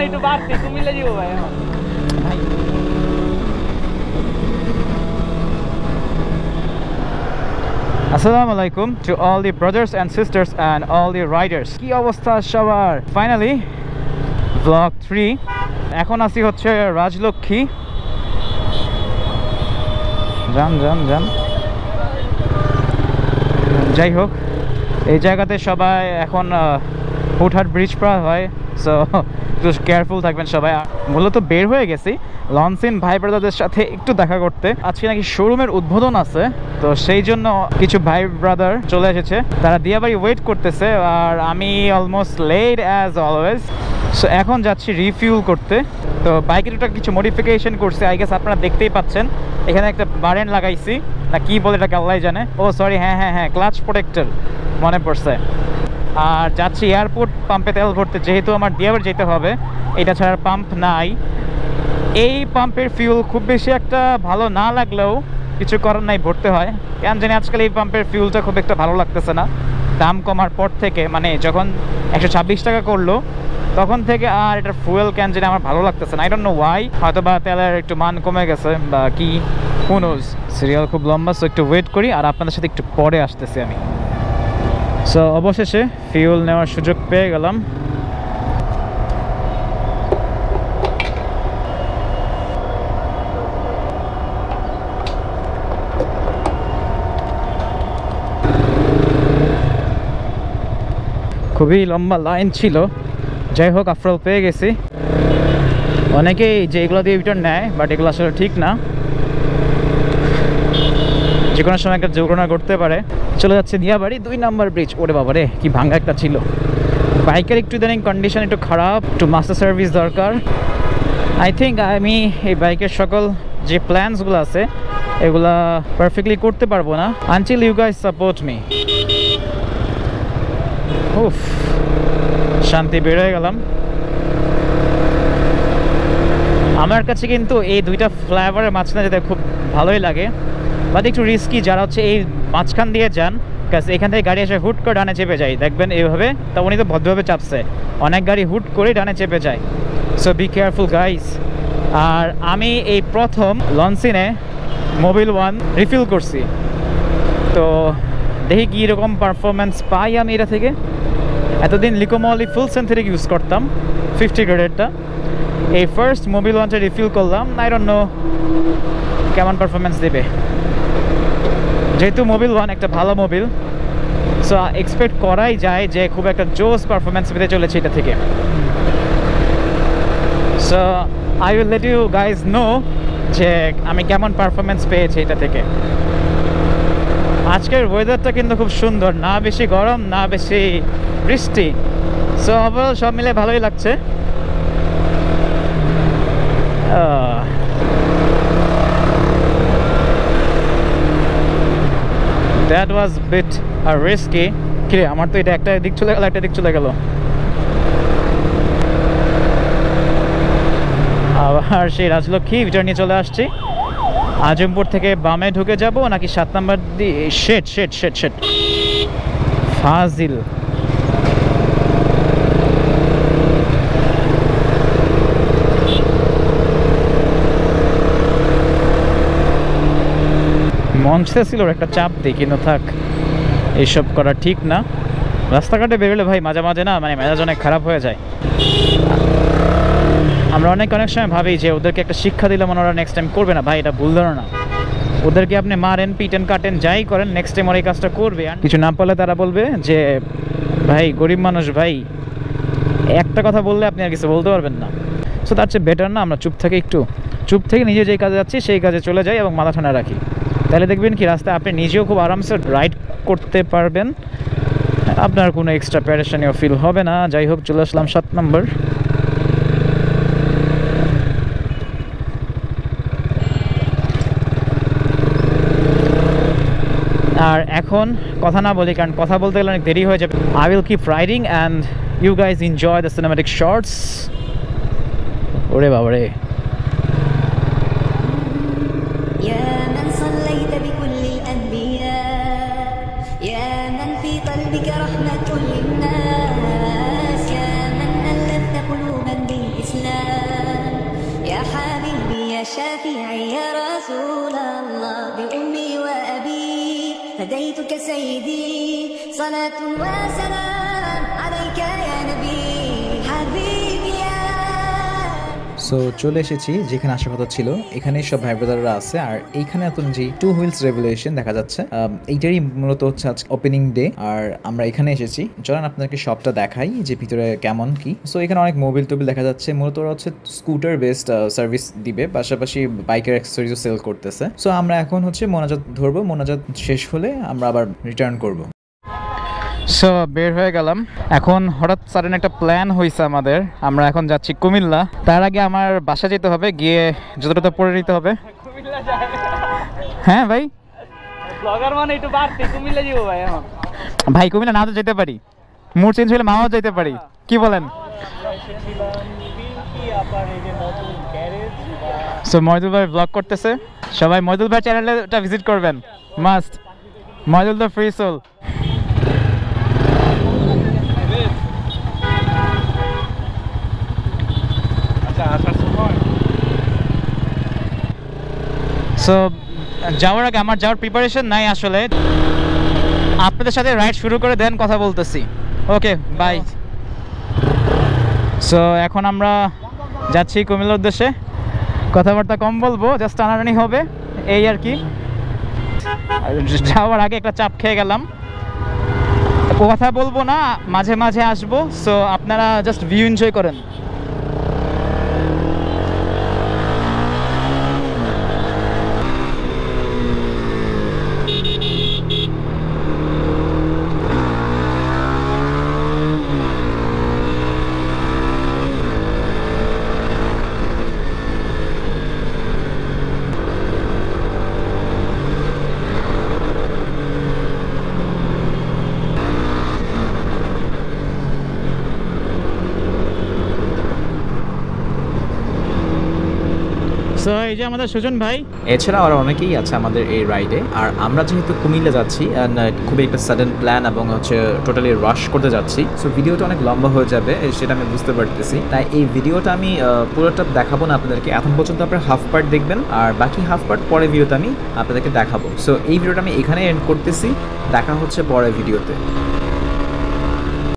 একটু বাড়ছে কুমিল্লা যাবো ভাই এখন ভাই Assalamu alaikum to all the brothers and sisters and all the riders. কি অবস্থা সবার? Finally vlog 3 এখন আসি হচ্ছে রাজলক্ষ্মী জান যাই হোক এই জায়গাতে সবাই এখন হুটহাট ব্রিজ পার হয় সো একটু কেয়ারফুল থাকবেন সবাই মূলত বের হয়ে গেছি লনসিন ভাই ব্রাদারদের সাথে একটু দেখা করতে আজকে নাকি শোরুমের উদ্বোধন আছে তো সেই জন্য কিছু ভাই ব্রাদার চলে এসেছে তারা দিয়াবাড়ি ওয়েট করতেছে আর আমি almost late as always so এখন যাচ্ছি রিফিউল করতে তো বাইকের একটা কিছু মডিফিকেশন করছে আই গেস আপনারা দেখতেই পাচ্ছেন এখানে একটা বারেন লাগাইছি না কি বলে এটাকে আল্লাহ জানে ও সরি হ্যাঁ ক্লাচ প্রোটেক্টর মনে পড়ছে আর যাচ্ছি এয়ারপোর্ট পাম্পে তেল ভরতে যেহেতু আমার দিয়াবাড়ি যেতে হবে এটা ছাড়া পাম্প নাই এই পাম্পের ফিউল খুব বেশি একটা ভালো না লাগলেও কিছু করার নাই ভরতে হয় কেন জানি আজকাল এই পাম্পের ফিউলটা খুব একটা ভালো লাগতেছে না দাম কমার পর থেকে মানে যখন 126 টাকা করলো তখন থেকে আর এটার ফুয়েল কেন জানি আমার ভালো লাগতেছে না আই ডোন্ট নো ওয়াই হয়তো বা তেলের একটু মান কমে গেছে বা কি হু নোজ সিরিয়াল খুব লম্বা সো একটু ওয়েট করি আর আপনাদের সাথে একটু পরে আসতেছি আমি সো অবশেষে ফিউল নেওয়ার সুযোগ পেয়ে গেলাম খুবই লম্বা লাইন ছিল যাই হোক আফটার পেয়ে গেছি অনেকেই যে এগুলো দিয়ে রিটার্ন নেয় বাট এগুলো আসলে ঠিক না যে কোনো সময় একটা দুর্ঘটনা করতে পারে চলে যাচ্ছে দিয়াবাড়ি 2 নম্বর ব্রিজ ওরে বাবা রে কি ভাঙা একটা ছিল বাইকের একটু ইদানিং কন্ডিশন একটু খারাপ একটু মাস্টার সার্ভিস দরকার আই থিঙ্ক আমি এই বাইকের সকল যে প্ল্যানসগুলো আছে এগুলা পারফেক্টলি করতে পারবো না until you guys support me উফ শান্তি বেরোয় গেলাম আমার কাছে কিন্তু এই দুইটা ফ্লাইওভারের মাঝখানে যেতে খুব ভালোই লাগে বাট একটু রিস্কি যারা হচ্ছে এই মাঝখান দিয়ে যান কারণ এখান থেকে গাড়ি এসে হুট করে ডানে চেপে যায় দেখবেন এইভাবে তা উনি তো ভদ্রভাবে চাপছে অনেক গাড়ি হুট করে ডানে চেপে যায় সো বি কেয়ারফুল গাইস আর আমি এই প্রথম লনসিনে মোবিল 1 রিফিল করছি তো দেখি কীরকম পারফরমেন্স পাই আমি এটা থেকে এতদিন লিকোমলি ফুল সিনথেটিক ইউজ করতাম 50 গ্রেডেরটা এই ফার্স্ট মোবিল 1টা রিফিল করলাম আই ডোন্ট নো কেমন পারফরমেন্স দেবে যেহেতু মোবিল 1 একটা ভালো মোবিল সো এক্সপেক্ট করাই যায় যে খুব একটা জোস পারফরমেন্স পেতে চলেছে এটা থেকে so I will let you guys know যে আমি কেমন পারফরমেন্স পেয়েছি এটা থেকে আজকের ওয়েদারটা কিন্তু খুব সুন্দর না বেশি গরম না বেশি বৃষ্টি সো ওভারঅল সব মিলে ভালোই লাগছে দ্যাট ওয়াজ বিট রিস্কি কি আমার তো এটা একটা দিক চলে গেল একটা দিক চলে গেল আবার সেই রাজলক্ষ্মী ভিতর নিয়ে চলে আসছি আজমপুর থেকে বামে ঢুকে যাব নাকি 7 নম্বর দিয়ে শেট ফাজিল মঞ্চে ছিল একটা চাপ দিই কিন্তু থাক এইসব করা ঠিক না রাস্তাঘাটে বেরোলে ভাই মাঝে মাঝে না মানে মেজাজ অনেক খারাপ হয়ে যায় আমরা অনেক সময় ভাবি যে ওদেরকে একটা শিক্ষা দিলে মনে ওরা নেক্সট টাইম করবে না ভাই এটা ভুল ধারণা ওদেরকে আপনি মারেন পিটেন কাটেন যাই করেন নেক্সট টাইম ওরা এই কাজটা করবে আর কিছু না পারলে তারা বলবে যে ভাই গরিব মানুষ ভাই একটা কথা বললে আপনি আর কিছু বলতে পারবেন না সো তার চেয়ে বেটার না আমরা চুপ থেকে নিজে যেই কাজে যাচ্ছি সেই কাজে চলে যাই এবং মাথা ঠান্ডা রাখি তাহলে দেখবেন কি রাস্তায় আপনি নিজেও খুব আরামসে রাইড করতে পারবেন আপনার কোনো এক্সট্রা প্যারেশানিও ফিল হবে না যাই হোক চলে আসলাম 7 নম্বর আর এখন কথা না বলি কারণ কথা বলতে গেলে অনেক দেরি হয়ে যাবে I will keep riding and you guys enjoy the cinematic shorts ওরে বাবারে رحمة للناس يا من ألفت قلوبا بالإسلام فديتك سيدي صلاة وسلام عليك يا نبي حبيبي يا সো চলে এসেছি যেখানে আসার কথা ছিল, এখানে সব ভাই ব্রাদাররা আছে। আর এইখানে এখন যে টু হুইলস রেভলিউশন দেখা যাচ্ছে, এইটারই মূলত হচ্ছে আজ ওপেনিং ডে। আর আমরা এখানে এসেছি, চলেন আপনাদেরকে শপটা দেখাই যে ভিতরে কেমন কি। সো এখানে অনেক মোবিল টোবিল দেখা যাচ্ছে, মূলত ওরা হচ্ছে স্কুটার বেসড সার্ভিস দিবে, পাশাপাশি বাইকের অ্যাক্সেসরিজও সেল করতেছে। সো আমরা এখন হচ্ছে মোনাজাত ধরবো, মোনাজাত শেষ হলে আমরা আবার রিটার্ন করবো। সো বের হয়ে গেলাম। এখন হঠাৎ সাডেন একটা প্ল্যান হয়েছে আমাদের, আমরা এখন যাচ্ছি কুমিল্লা। তার আগে আমার বাসা যেতে হবে, গিয়ে জুতোটা পরে নিতে হবে। কুমিল্লা যায় হ্যাঁ ভাই, ব্লগার মানে একটু বাড়তে কুমিল্লা যাবো ভাই এখন। ভাই কুমিল্লা না তো যেতে পারি, মুড চেঞ্জ হলে মাও যেতে পারি, কি বলেন? সো ময়দুল ভাই ব্লগ করতেছে, সবাই ময়দুল ভাই চ্যানেলটা ভিজিট করবেন, must. Moydul the free soul. So যাওয়ার আগে আমার যাওয়ার প্রিপারেশন নাই আসলে, আপনাদের সাথে রাইড শুরু করে দেন, কথা বলতেছি। Okay bye. সো এখন আমরা যাচ্ছি কুমিল্লার উদ্দেশ্যে, কথাবার্তা কম বলবো, জাস্ট টানাটানি হবে এই আর কি। যাওয়ার আগে একটা চাপ খেয়ে গেলাম, কথা বলবো না, মাঝে মাঝে আসবো। সো আপনারা জাস্ট ভিউ এনজয় করেন। সো এই যে আমাদের সুজন ভাই, এছাড়া আরও অনেকেই আছে আমাদের এই রাইডে। আর আমরা যেহেতু কুমিল্লা যাচ্ছি, খুবই একটা সাডেন প্ল্যান এবং হচ্ছে টোটালি রাশ করতে যাচ্ছি, সো ভিডিওটা অনেক লম্বা হয়ে যাবে সেটা আমি বুঝতে পারতেছি। তাই এই ভিডিওটা আমি পুরোটা দেখাবো না আপনাদেরকে, এখন পর্যন্ত আপনারা হাফ পার্ট দেখবেন, আর বাকি হাফ পার্ট পরে ভিডিওতে আমি আপনাদেরকে দেখাবো। সো এই ভিডিওটা আমি এখানে এন্ড করতেছি, দেখা হচ্ছে পরের ভিডিওতে।